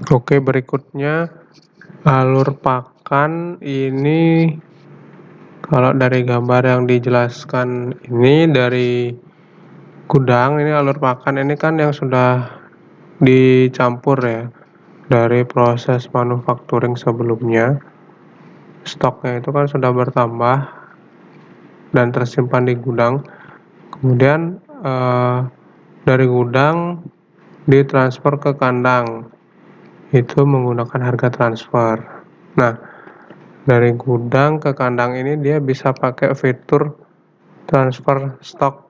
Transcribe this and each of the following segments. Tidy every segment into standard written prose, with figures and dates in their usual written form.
Oke, berikutnya alur pakan ini kalau dari gambar yang dijelaskan ini dari gudang, ini alur pakan ini kan yang sudah dicampur ya dari proses manufacturing sebelumnya. Stoknya itu kan sudah bertambah dan tersimpan di gudang. Kemudian dari gudang ditransfer ke kandang. Itu menggunakan harga transfer. Nah, dari gudang ke kandang ini dia bisa pakai fitur transfer stok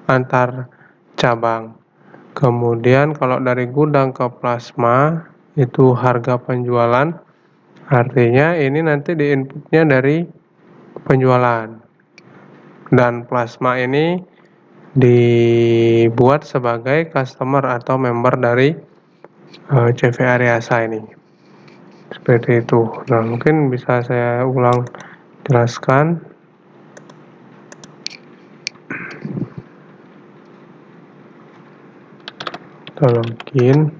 antar cabang. Kemudian kalau dari gudang ke plasma itu harga penjualan, artinya ini nanti diinputnya dari penjualan. Dan plasma ini dibuat sebagai customer atau member dari CV Aryasa ini. Seperti itu. Nah, mungkin bisa saya ulang jelaskan. Kita login.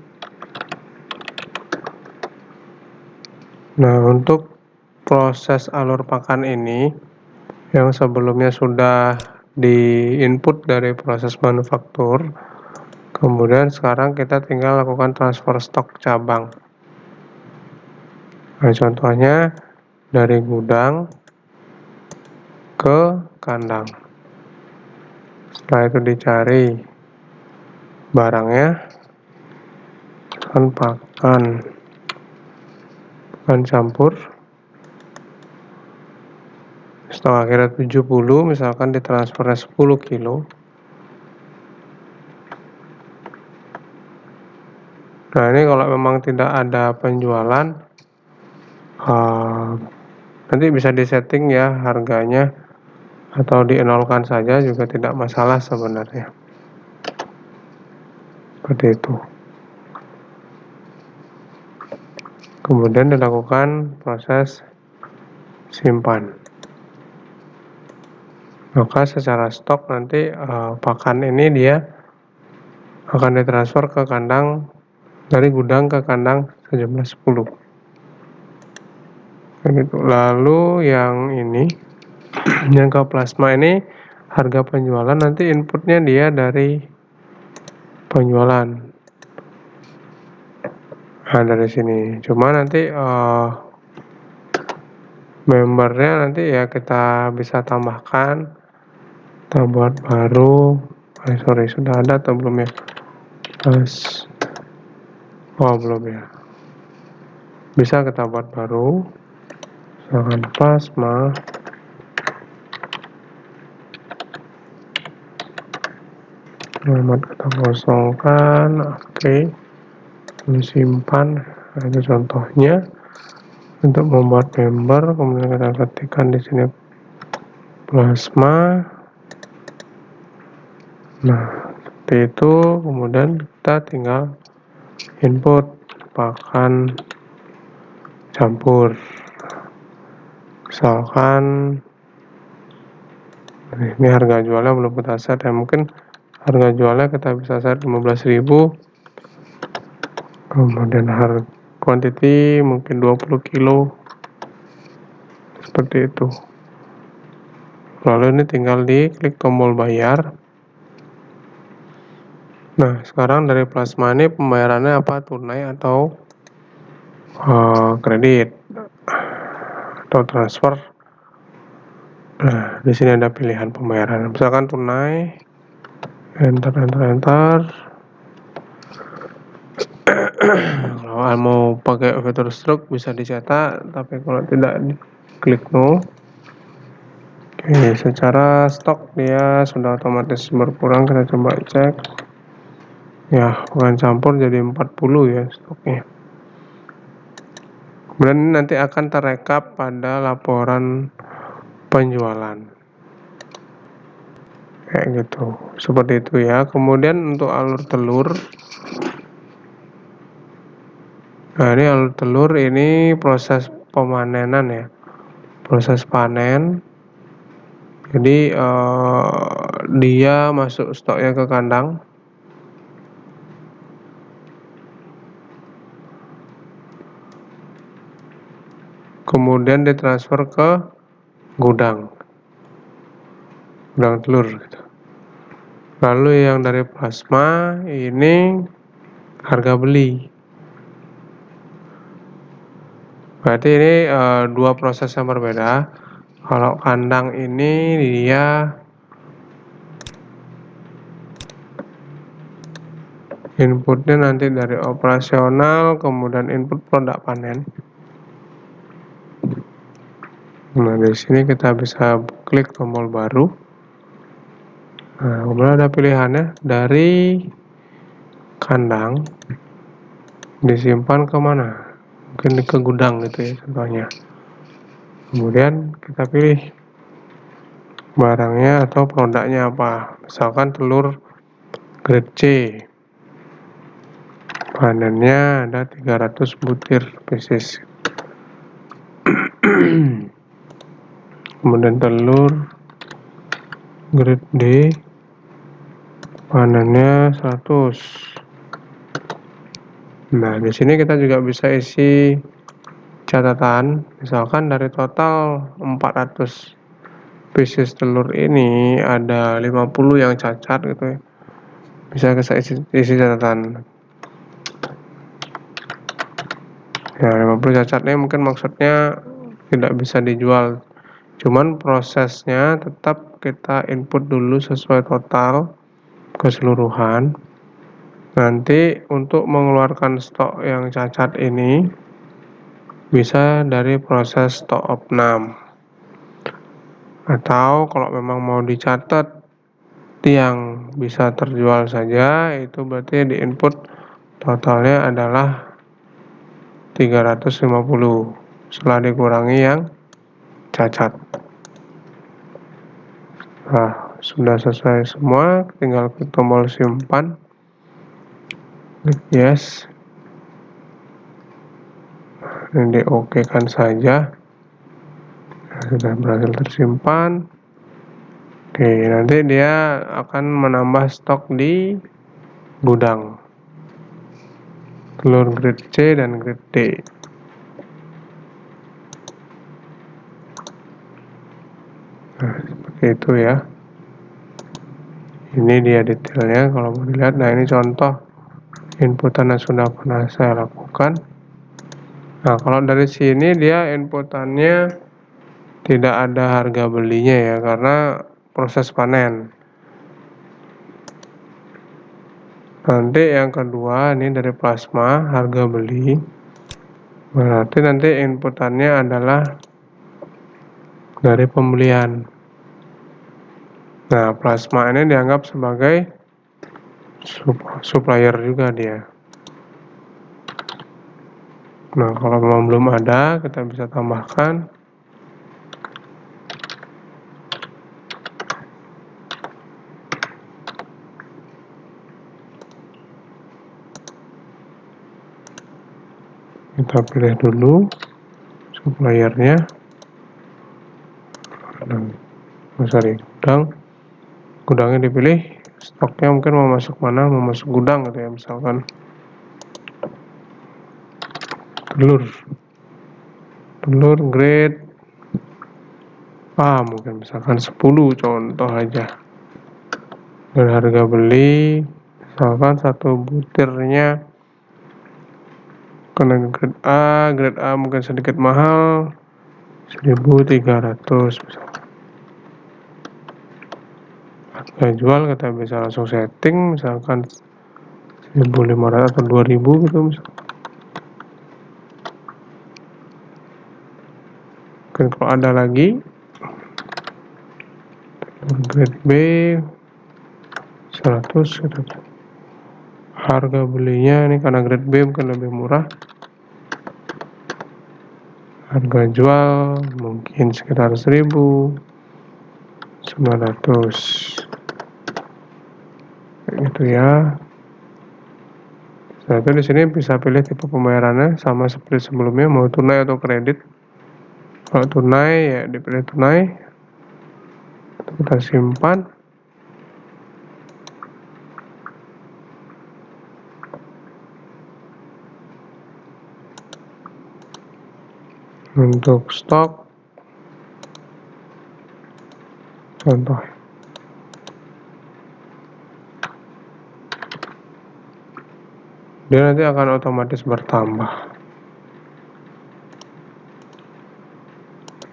Nah, untuk proses alur pakan ini yang sebelumnya sudah di-input dari proses manufaktur, kemudian sekarang kita tinggal lakukan transfer stok cabang. Nah, contohnya dari gudang ke kandang. Setelah itu dicari barangnya, kan pakan campur, stok akhirnya 70, misalkan ditransfernya 10 kilo. Nah, ini kalau memang tidak ada penjualan, nanti bisa disetting ya harganya, atau dienolkan saja juga tidak masalah sebenarnya. Seperti itu. Kemudian dilakukan proses simpan. Maka secara stok nanti pakan ini dia akan ditransfer ke kandang, dari gudang ke kandang sejumlah 10. Begitu. Lalu yang ini yang ke plasma ini harga penjualan nanti inputnya dia dari penjualan. Nah, dari sini. Cuma nanti membernya nanti ya kita bisa tambahkan, kita buat baru. Sorry, sudah ada atau belum ya? Belum ya. Bisa kita buat baru. Misalkan plasma. Alamat kita kosongkan. Oke. Disimpan. Nah, itu contohnya. Untuk membuat member, kemudian kita ketikkan di sini plasma. Nah, seperti itu. Kemudian kita tinggal input pakan campur. Misalkan ini harga jualnya belum kita set ya, mungkin harga jualnya kita bisa set 15.000. Kemudian harga quantity mungkin 20 kilo. Seperti itu. Lalu ini tinggal diklik tombol bayar. Nah, sekarang dari plasma ini pembayarannya apa? Tunai atau kredit atau transfer. Nah, di sini ada pilihan pembayaran. Misalkan tunai, enter. Kalau mau pakai fitur stroke bisa dicetak, tapi kalau tidak klik no. Oke, secara stok dia sudah otomatis berkurang. Kita coba cek. Ya, bukan campur jadi 40 ya stoknya. Kemudian ini nanti akan terekap pada laporan penjualan. Kayak gitu. Seperti itu ya. Kemudian untuk alur telur. Nah, ini alur telur ini proses pemanenan ya. Proses panen. Jadi dia masuk stoknya ke kandang. kemudian ditransfer ke gudang telur gitu. Lalu yang dari plasma ini harga beli. Berarti ini dua proses yang berbeda. Kalau kandang ini dia inputnya nanti dari operasional, kemudian input produk panen. Nah, di sini kita bisa klik tombol baru. Nah, kemudian ada pilihannya dari kandang disimpan kemana? Mungkin ke gudang gitu ya contohnya. Kemudian kita pilih barangnya atau produknya apa. Misalkan telur grade C. Panennya ada 300 butir pieces. Kemudian telur grade D panennya 100. Nah, di sini kita juga bisa isi catatan, misalkan dari total 400 pieces telur ini ada 50 yang cacat gitu ya. Bisa kita isi catatan. Ya, 50 cacat ini mungkin maksudnya tidak bisa dijual. Cuman prosesnya tetap kita input dulu sesuai total keseluruhan. Nanti untuk mengeluarkan stok yang cacat ini bisa dari proses stok opnam. Atau kalau memang mau dicatat yang bisa terjual saja, itu berarti di input totalnya adalah 350 setelah dikurangi yang cacat. Nah, sudah selesai semua, tinggal klik tombol simpan, klik yes, ini di OK kan saja. Nah, sudah berhasil tersimpan. Oke, nanti dia akan menambah stok di gudang telur grade C dan grade D. Nah, seperti itu ya. Ini dia detailnya kalau mau dilihat. Nah, ini contoh inputan yang sudah pernah saya lakukan. Nah, kalau dari sini dia inputannya tidak ada harga belinya ya, karena proses panen. Nanti yang kedua ini dari plasma harga beli. Berarti nanti inputannya adalah dari pembelian. Nah, plasma ini dianggap sebagai supplier juga dia. Nah, kalau memang belum ada, kita bisa tambahkan. Kita pilih dulu suppliernya. Gudangnya dipilih, stoknya mungkin mau masuk mana, mau masuk gudang gitu ya, misalkan telur grade A mungkin misalkan 10 contoh aja. Dan harga beli misalkan satu butirnya karena grade A mungkin sedikit mahal 1.300 misalkan. Harga jual kita bisa langsung setting misalkan 1.500 atau 2.000 gitu misalkan. Mungkin kalau ada lagi grade B 100 gitu. Harga belinya ini karena grade B mungkin lebih murah. Harga jual mungkin sekitar 1.900 gitu ya. Nah, itu di sini bisa pilih tipe pembayarannya sama seperti sebelumnya, mau tunai atau kredit. Kalau tunai ya dipilih tunai. Kita simpan. Untuk stok contoh, dia nanti akan otomatis bertambah.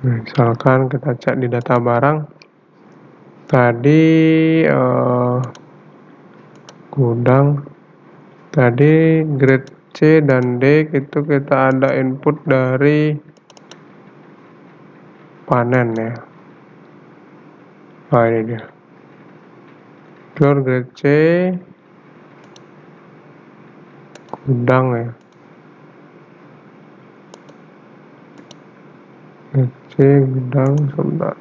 Misalkan kita cek di data barang tadi, gudang tadi grade C dan D itu kita ada input dari panen ya. Nah ini dia, telur grade C gudang ya, grade C gudang sebentar.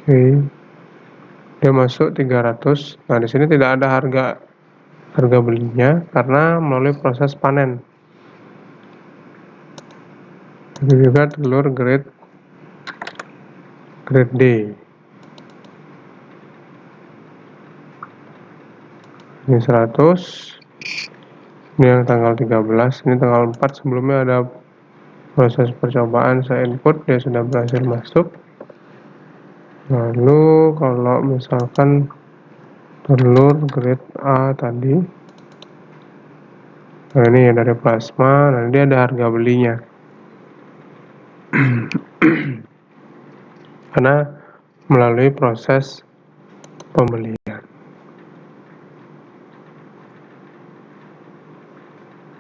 Oke, dia masuk 300. Nah di sini tidak ada harga belinya karena melalui proses panen. Ini juga telur grade D. Ini 100. Ini yang tanggal 13, ini tanggal 4. Sebelumnya ada proses percobaan, saya input, dia sudah berhasil masuk. Lalu kalau misalkan telur grade A tadi, nah ini ya dari plasma, nah dia ada harga belinya. Karena melalui proses pembelian.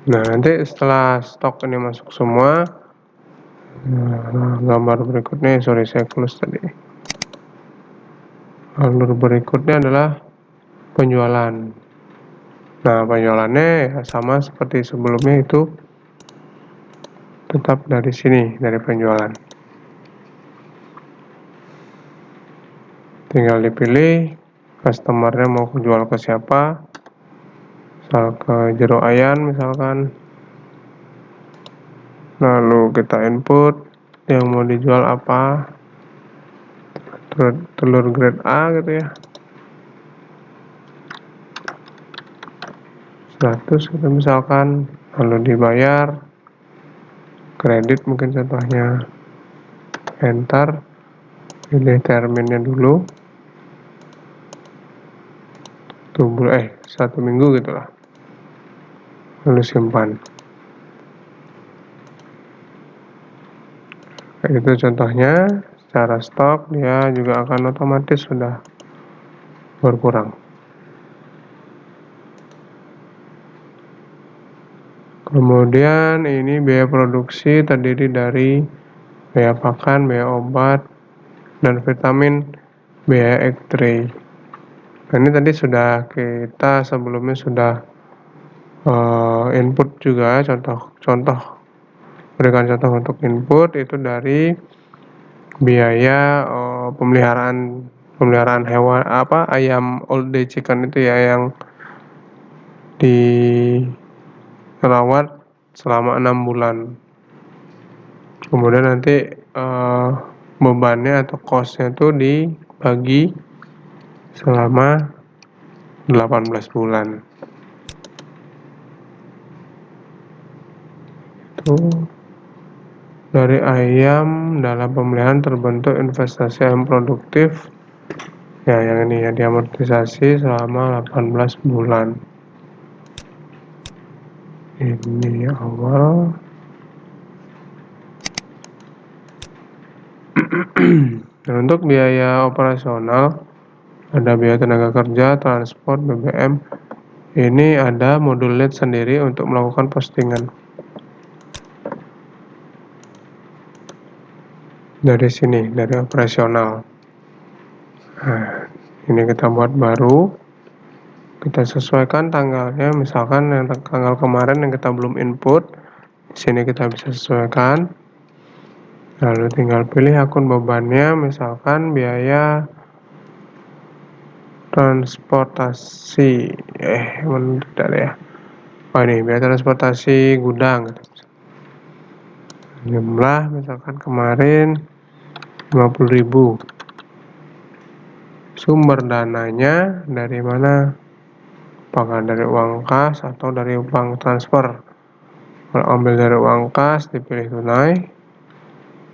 Nah nanti setelah stok ini masuk semua, gambar berikutnya, sorry saya close tadi. Alur berikutnya adalah penjualan. Nah penjualannya ya sama seperti sebelumnya, itu tetap dari sini, dari penjualan. Tinggal dipilih customernya mau jual ke siapa, misal ke Jero Ayan misalkan. Lalu kita input yang mau dijual apa, telur grade A gitu ya, 100 gitu misalkan. Lalu dibayar kredit mungkin contohnya, enter, pilih terminnya dulu, 1 minggu gitulah, lalu simpan. Itu contohnya. Secara stok dia juga akan otomatis sudah berkurang. Kemudian ini biaya produksi terdiri dari biaya pakan, biaya obat, dan vitamin, biaya X-ray. Nah, ini tadi sudah kita sebelumnya sudah input juga, contoh berikan contoh untuk input itu dari biaya pemeliharaan hewan, ayam all day chicken itu ya, yang dirawat selama 6 bulan. Kemudian nanti bebannya atau costnya itu dibagi selama 18 bulan. Itu dari ayam dalam pemeliharaan terbentuk investasi ayam produktif ya, yang ini ya, diamortisasi selama 18 bulan. Ini awal. Nah, untuk biaya operasional ada biaya tenaga kerja, transport, BBM. Ini ada modul lead sendiri untuk melakukan postingan. Dari sini, dari operasional. Nah, ini kita buat baru, kita sesuaikan tanggalnya, misalkan yang tanggal kemarin yang kita belum input, di sini kita bisa sesuaikan. Lalu tinggal pilih akun bebannya, misalkan biaya transportasi, bentar ya. Oh ini biaya transportasi gudang gitu. Jumlah misalkan kemarin 50.000, sumber dananya dari mana, apakah dari uang kas atau dari bank transfer. Kalau ambil dari uang kas, dipilih tunai,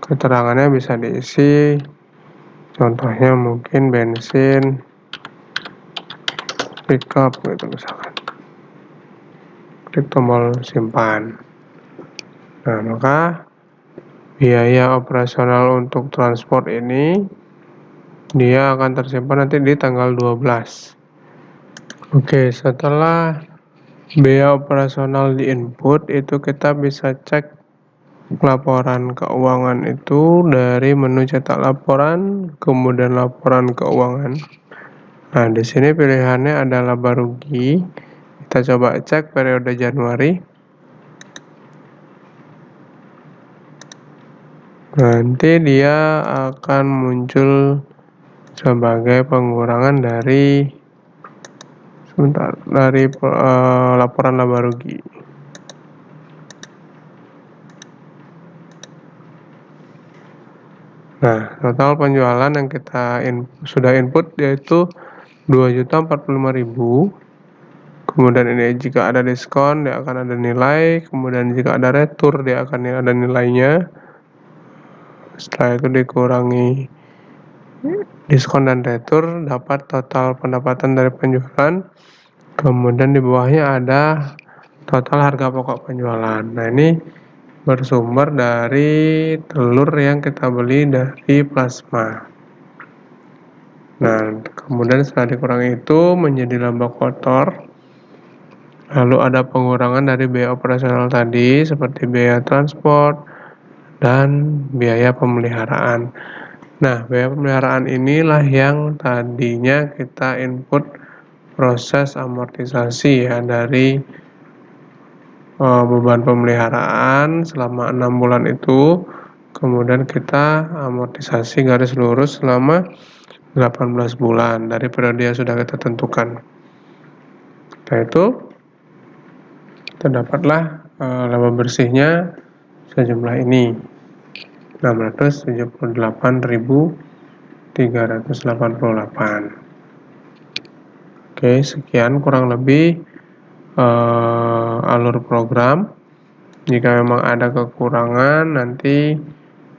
keterangannya bisa diisi, contohnya mungkin bensin, pickup gitu misalkan. Klik tombol simpan. Nah, maka biaya operasional untuk transport ini dia akan tersimpan nanti di tanggal 12. Oke, setelah biaya operasional di input itu kita bisa cek laporan keuangan itu dari menu cetak laporan, kemudian laporan keuangan. Nah, di sini pilihannya ada laba rugi. Kita coba cek periode Januari. Nanti dia akan muncul sebagai pengurangan dari laporan laba rugi. Nah, total penjualan yang kita sudah input yaitu 2.045.000. Kemudian ini jika ada diskon dia akan ada nilai, kemudian jika ada retur dia akan ada nilainya. Setelah itu dikurangi diskon dan retur, dapat total pendapatan dari penjualan. Kemudian di bawahnya ada total harga pokok penjualan. Nah, ini bersumber dari telur yang kita beli dari plasma. Nah, kemudian setelah dikurangi itu menjadi laba kotor. Lalu ada pengurangan dari biaya operasional tadi seperti biaya transport dan biaya pemeliharaan. Nah, biaya pemeliharaan inilah yang tadinya kita input proses amortisasi ya dari beban pemeliharaan selama 6 bulan itu, kemudian kita amortisasi garis lurus selama 18 bulan dari periode yang sudah kita tentukan. Setelah itu terdapatlah laba bersihnya sejumlah ini, 678.388. Oke, sekian kurang lebih alur program. Jika memang ada kekurangan nanti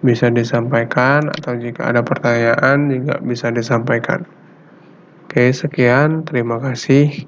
bisa disampaikan, atau jika ada pertanyaan juga bisa disampaikan. Oke, sekian, terima kasih.